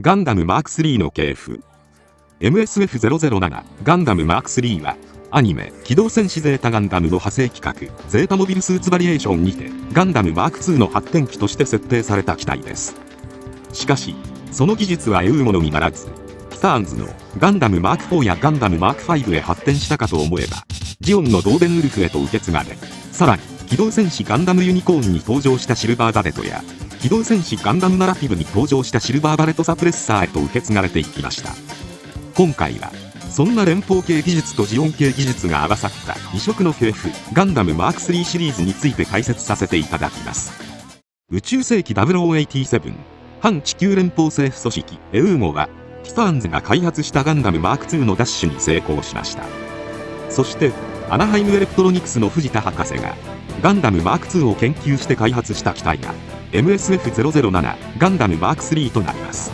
ガンダムマーク3の系譜。 MSF007 ガンダムマーク3はアニメ機動戦士ゼータガンダムの派生企画ゼータモビルスーツバリエーションにてガンダムマーク2の発展機として設定された機体です。しかしその技術はいうものにならず、ティターンズのガンダムマーク4やガンダムマーク5へ発展したかと思えば、ジオンのドーベンウルフへと受け継がれ、さらに機動戦士ガンダムユニコーンに登場したシルバーバレットや機動戦士ガンダムナラティブに登場したシルバーバレットサプレッサーへと受け継がれていきました。今回はそんな連邦系技術とジオン系技術が合わさった異色の系譜ガンダムマーク3シリーズについて解説させていただきます。宇宙世紀0087反地球連邦政府組織エウーゴはティターンズが開発したガンダムマーク2のダッシュに成功しました。そしてアナハイムエレクトロニクスの藤田博士がガンダムマーク2を研究して開発した機体が MSF007 ガンダムマーク3となります。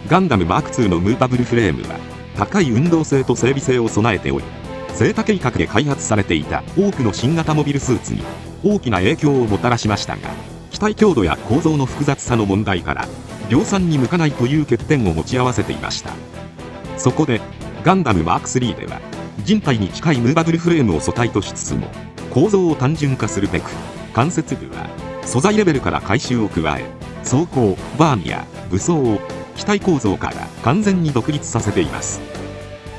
ガンダムマーク2のムーバブルフレームは高い運動性と整備性を備えており、ゼータ計画で開発されていた多くの新型モビルスーツに大きな影響をもたらしましたが、機体強度や構造の複雑さの問題から量産に向かないという欠点を持ち合わせていました。そこでガンダムマーク3では人体に近いムーバブルフレームを素体としつつも構造を単純化するべく、関節部は素材レベルから改修を加え、装甲、バーンや武装を機体構造から完全に独立させています。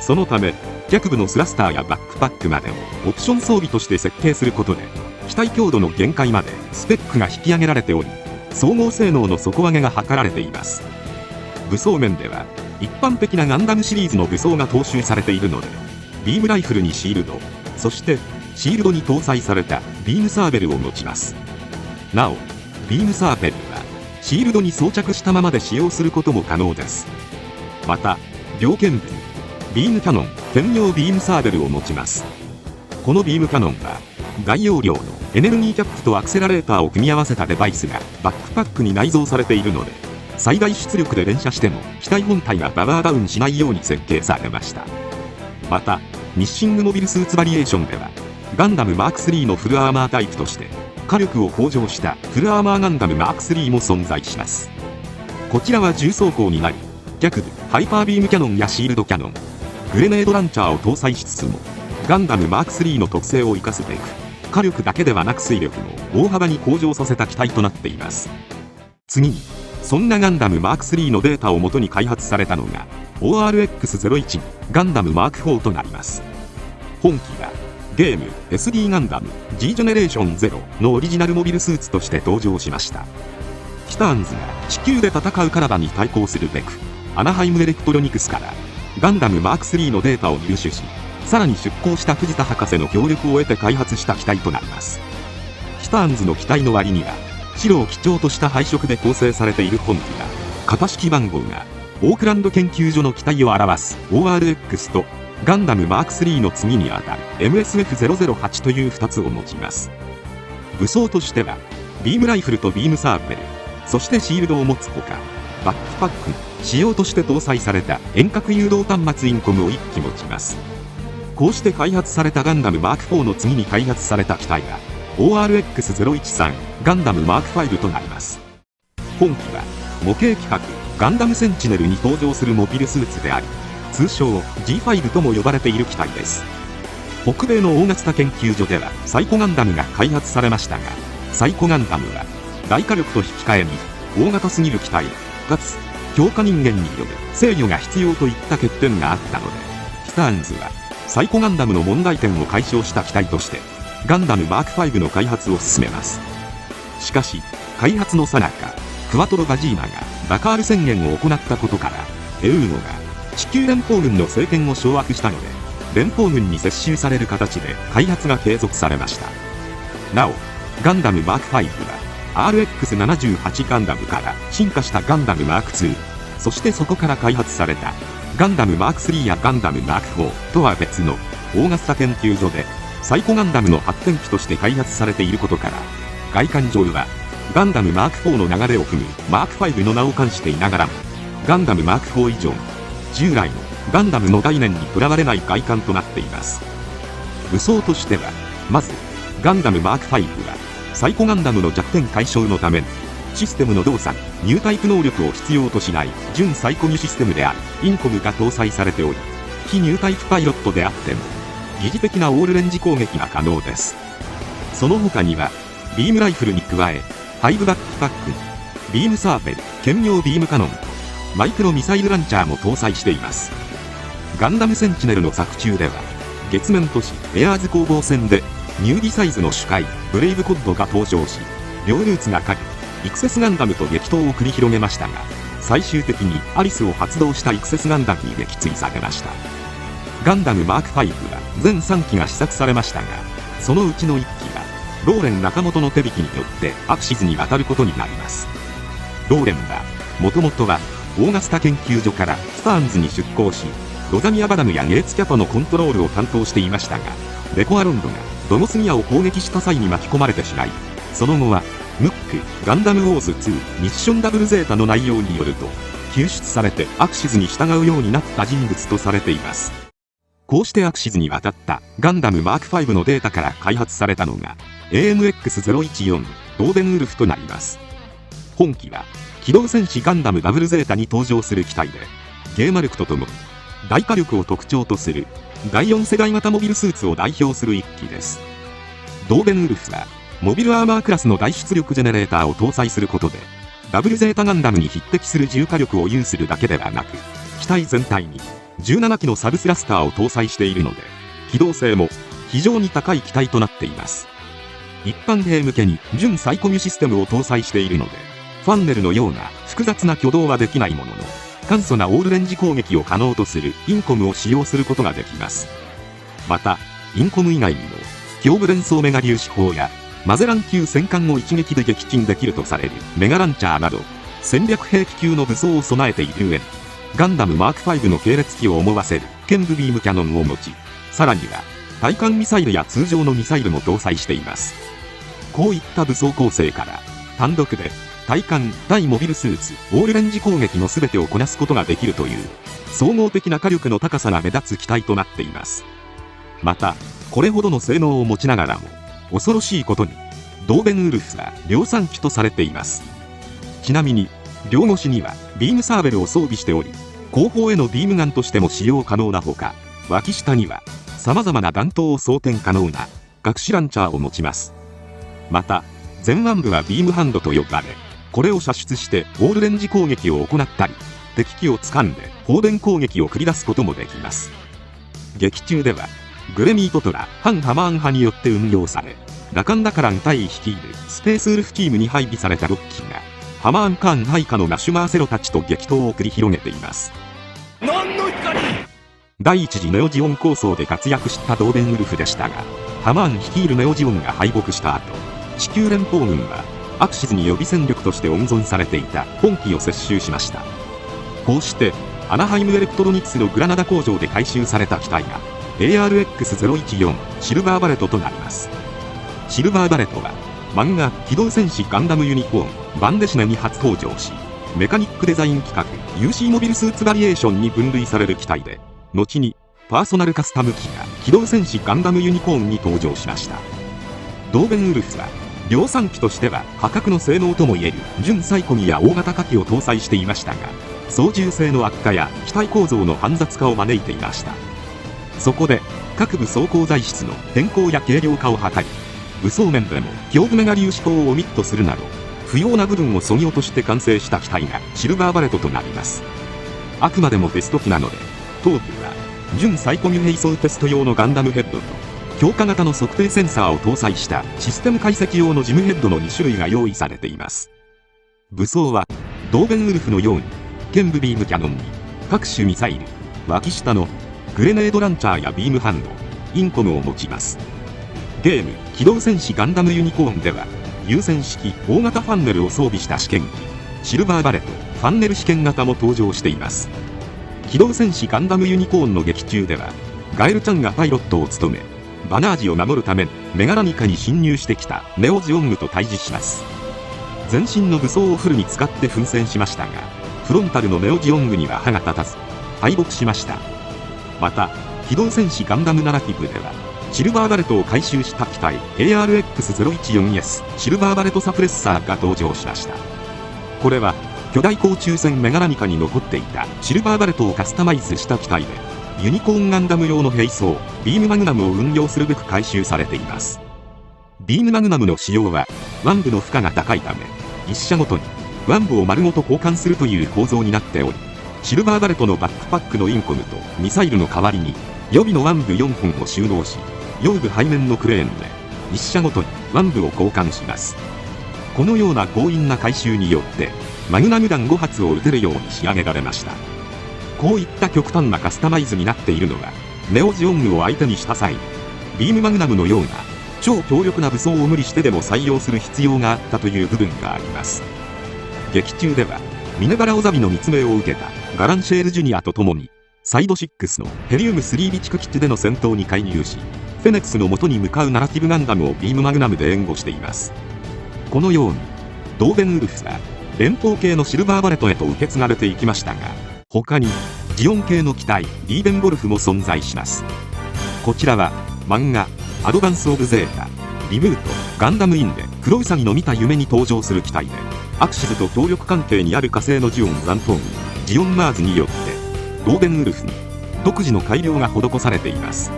そのため脚部のスラスターやバックパックまでをオプション装備として設計することで、機体強度の限界までスペックが引き上げられており、総合性能の底上げが図られています。武装面では一般的なガンダムシリーズの武装が踏襲されているので、ビームライフルにシールド、そしてシールドに搭載されたビームサーベルを持ちます。なおビームサーベルはシールドに装着したままで使用することも可能です。また両肩部にビームキャノン兼用ビームサーベルを持ちます。このビームキャノンは大容量のエネルギーキャップとアクセラレーターを組み合わせたデバイスがバックパックに内蔵されているので、最大出力で連射しても機体本体がパワーダウンしないように設計されました。またミッシングモビルスーツバリエーションではガンダムマーク3のフルアーマータイプとして火力を向上したフルアーマーガンダムマーク3も存在します。こちらは重装甲になり、脚部ハイパービームキャノンやシールドキャノン、グレネードランチャーを搭載しつつもガンダムマーク3の特性を生かすべく火力だけではなく水力も大幅に向上させた機体となっています。次にそんなガンダムマーク3のデータをもとに開発されたのが ORX-01 ガンダムマーク4となります。本機はゲーム SD ガンダム G ジェネレーション0のオリジナルモビルスーツとして登場しました。ティターンズが地球で戦うカラダに対抗するべくアナハイムエレクトロニクスからガンダムマーク3のデータを入手し、さらに出向した藤田博士の協力を得て開発した機体となります。ティターンズの機体の割には白を基調とした配色で構成されている本機が型式番号がオークランド研究所の機体を表す ORX とガンダムマーク3の次にあたる MSF008 という2つを持ちます。武装としてはビームライフルとビームサーベル、そしてシールドを持つほか、バックパックに仕様として搭載された遠隔誘導端末インコムを1機持ちます。こうして開発されたガンダムマーク4の次に開発された機体が ORX-013 ガンダムマーク5となります。本機は模型規格ガンダムセンチネルに登場するモビルスーツであり、通称 G5 とも呼ばれている機体です。北米の大型研究所ではサイコガンダムが開発されましたが、サイコガンダムは大火力と引き換えに大型すぎる機体かつ強化人間による制御が必要といった欠点があったので、ティターンズはサイコガンダムの問題点を解消した機体としてガンダムマーク5の開発を進めます。しかし開発の最中、クワトロ・バジーナがダカール宣言を行ったことからエウーゴが地球連邦軍の政権を掌握したので、連邦軍に接収される形で開発が継続されました。なおガンダムマーク5は RX78 ガンダムから進化したガンダムマーク2、そしてそこから開発されたガンダムマーク3やガンダムマーク4とは別の大型研究所でサイコガンダムの発展機として開発されていることから、外観上はガンダムマーク4の流れを踏むマーク5の名を冠していながらも、ガンダムマーク4以上の従来のガンダムの概念にとらわれない外観となっています。武装としてはまずガンダムマーク5はサイコガンダムの弱点解消のためにシステムの動作、ニュータイプ能力を必要としない純サイコミュシステムであるインコムが搭載されており、非ニュータイプパイロットであっても疑似的なオールレンジ攻撃が可能です。その他にはビームライフルに加え、5バックパック、ビームサーペル、兼用ビームカノン、マイクロミサイルランチャーも搭載しています。ガンダムセンチネルの作中では、月面都市エアーズ攻防戦でニューディサイズの主海ブレイブコッドが登場し、両ルーツが狩りイクセスガンダムと激闘を繰り広げましたが、最終的にアリスを発動したイクセスガンダムに撃墜されました。ガンダムマーク5は全3機が試作されましたが、そのうちの1機がローレン中本の手引きによってアクシズに渡ることになります。ローレンはもともとはオーガスタ研究所からスターンズに出向し、ロザミアバダムやゲーツキャパのコントロールを担当していましたが、デコアロンドがドモスミアを攻撃した際に巻き込まれてしまい、その後はムックガンダムウォーズ2ミッションダブルゼータの内容によると、救出されてアクシズに従うようになった人物とされています。こうしてアクシズに渡ったガンダムマーク5のデータから開発されたのが AMX014 ドーベンウルフとなります。本機は機動戦士ガンダムダブルゼータに登場する機体で、ゲーマルクとともに大火力を特徴とする第4世代型モビルスーツを代表する一機です。ドーベンウルフはモビルアーマークラスの大出力ジェネレーターを搭載することで、ダブルゼータガンダムに匹敵する重火力を有するだけではなく、機体全体に17機のサブスラスターを搭載しているので、機動性も非常に高い機体となっています。一般兵向けに純サイコミュシステムを搭載しているので、ファンネルのような複雑な挙動はできないものの、簡素なオールレンジ攻撃を可能とするインコムを使用することができます。また、インコム以外にも、胸部連装メガ粒子砲や、マゼラン級戦艦を一撃で撃沈できるとされるメガランチャーなど、戦略兵器級の武装を備えている上に、ガンダムマーク5の系列機を思わせる剣部ビームキャノンを持ち、さらには、対艦ミサイルや通常のミサイルも搭載しています。こういった武装構成から、単独で、対艦、対モビルスーツ、オールレンジ攻撃の全てをこなすことができるという、総合的な火力の高さが目立つ機体となっています。また、これほどの性能を持ちながらも、恐ろしいことに、ドーベンウルフは量産機とされています。ちなみに、両腰にはビームサーベルを装備しており、後方へのビームガンとしても使用可能なほか、脇下には様々な弾頭を装填可能な隠しランチャーを持ちます。また、前腕部はビームハンドと呼ばれ、これを射出してオールレンジ攻撃を行ったり、敵機を掴んで砲電攻撃を繰り出すこともできます。劇中では、グレミートトラ・反ハマーン派によって運用され、ラカンダカラン対率いるスペースウルフチームに配備された6機が、ハマーンカーン配下のマシュマーセロたちと激闘を繰り広げています。何の光？第一次ネオジオン構想で活躍したドーベンウルフでしたが、ハマーン率いるネオジオンが敗北した後、地球連邦軍はアクシズに予備戦力として温存されていた本機を接収しました。こうしてアナハイムエレクトロニクスのグラナダ工場で回収された機体が ARX014 シルバーバレットとなります。シルバーバレットは漫画機動戦士ガンダムユニコーンバンデシネに初登場し、メカニックデザイン企画 UC モビルスーツバリエーションに分類される機体で、後にパーソナルカスタム機が機動戦士ガンダムユニコーンに登場しました。ドーベンウルフは量産機としては破格の性能ともいえる純サイコミや大型火器を搭載していましたが、操縦性の悪化や機体構造の煩雑化を招いていました。そこで各部装甲材質の変更や軽量化を図り、武装面でも胸部メガ粒子砲をオミットするなど不要な部分を削ぎ落として完成した機体がシルバーバレットとなります。あくまでもテスト機なので、当機は純サイコミュ兵装テスト用のガンダムヘッドと強化型の測定センサーを搭載したシステム解析用のジムヘッドの2種類が用意されています。武装はドーベンウルフのように剣部ビームキャノンに各種ミサイル、脇下のグレネードランチャーやビームハンド、インコムを持ちます。ゲーム機動戦士ガンダムユニコーンでは優先式大型ファンネルを装備した試験機シルバーバレットファンネル試験型も登場しています。機動戦士ガンダムユニコーンの劇中ではガエルちゃんがパイロットを務め、バナージを守るためメガラニカに侵入してきたネオジオングと対峙します。全身の武装をフルに使って奮戦しましたが、フロンタルのネオジオングには歯が立たず敗北しました。また機動戦士ガンダムナラティブではシルバーバレットを回収した機体 ARX014S シルバーバレットサプレッサーが登場しました。これは巨大甲虫船メガラニカに残っていたシルバーバレットをカスタマイズした機体で、ユニコーンガンダム用の兵装ビームマグナムを運用するべく改修されています。ビームマグナムの使用は腕部の負荷が高いため、1射ごとに腕部を丸ごと交換するという構造になっており、シルバーバレットのバックパックのインコムとミサイルの代わりに予備の腕部4本を収納し、腰部背面のクレーンで1射ごとに腕部を交換します。このような強引な改修によってマグナム弾5発を撃てるように仕上げられました。こういった極端なカスタマイズになっているのは、ネオジオングを相手にした際にビームマグナムのような超強力な武装を無理してでも採用する必要があったという部分があります。劇中ではミネバラ・オザビの密命を受けたガランシェール・ジュニアと共にサイド6のヘリウム3備蓄基地での戦闘に介入し、フェネックスの元に向かうナラティブガンダムをビームマグナムで援護しています。このようにドーベンウルフは連邦系のシルバーバレットへと受け継がれていきましたが、他にジオン系の機体リーベンボルフも存在します。こちらは漫画アドバンス・オブ・ゼータリブートガンダムインでクロウサギの見た夢に登場する機体で、アクシズと協力関係にある火星のジオン残党軍ジオンマーズによってドーベンウルフに独自の改良が施されています。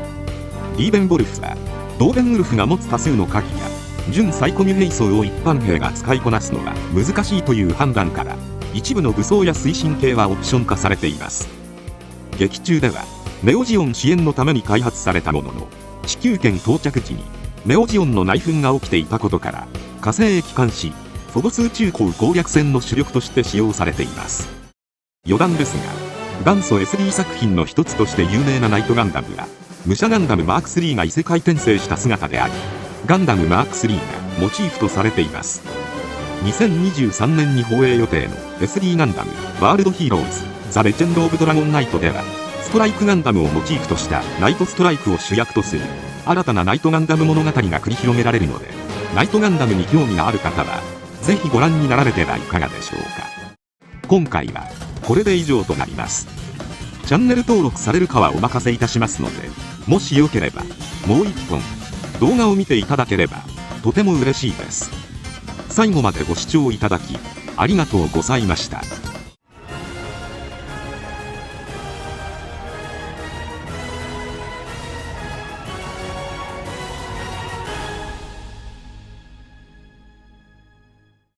リーベンボルフはドーベンウルフが持つ多数の火器や準サイコミュ兵装を一般兵が使いこなすのは難しいという判断から、一部の武装や推進系はオプション化されています。劇中ではネオジオン支援のために開発されたものの、地球圏到着時にネオジオンの内紛が起きていたことから、火星へ帰還しフォボス宇宙港攻略戦の主力として使用されています。余談ですが、元祖 SD 作品の一つとして有名なナイトガンダムは武者ガンダムマーク3が異世界転生した姿であり、ガンダムマーク3がモチーフとされています。2023年に放映予定の SD ガンダムワールドヒーローズザ・レジェンド・オブ・ドラゴンナイトでは、ストライクガンダムをモチーフとしたナイトストライクを主役とする新たなナイトガンダム物語が繰り広げられるので、ナイトガンダムに興味がある方はぜひご覧になられてはいかがでしょうか。今回はこれで以上となります。チャンネル登録されるかはお任せいたしますので、もしよければもう一本動画を見ていただければとても嬉しいです。最後までご視聴いただきありがとうございました。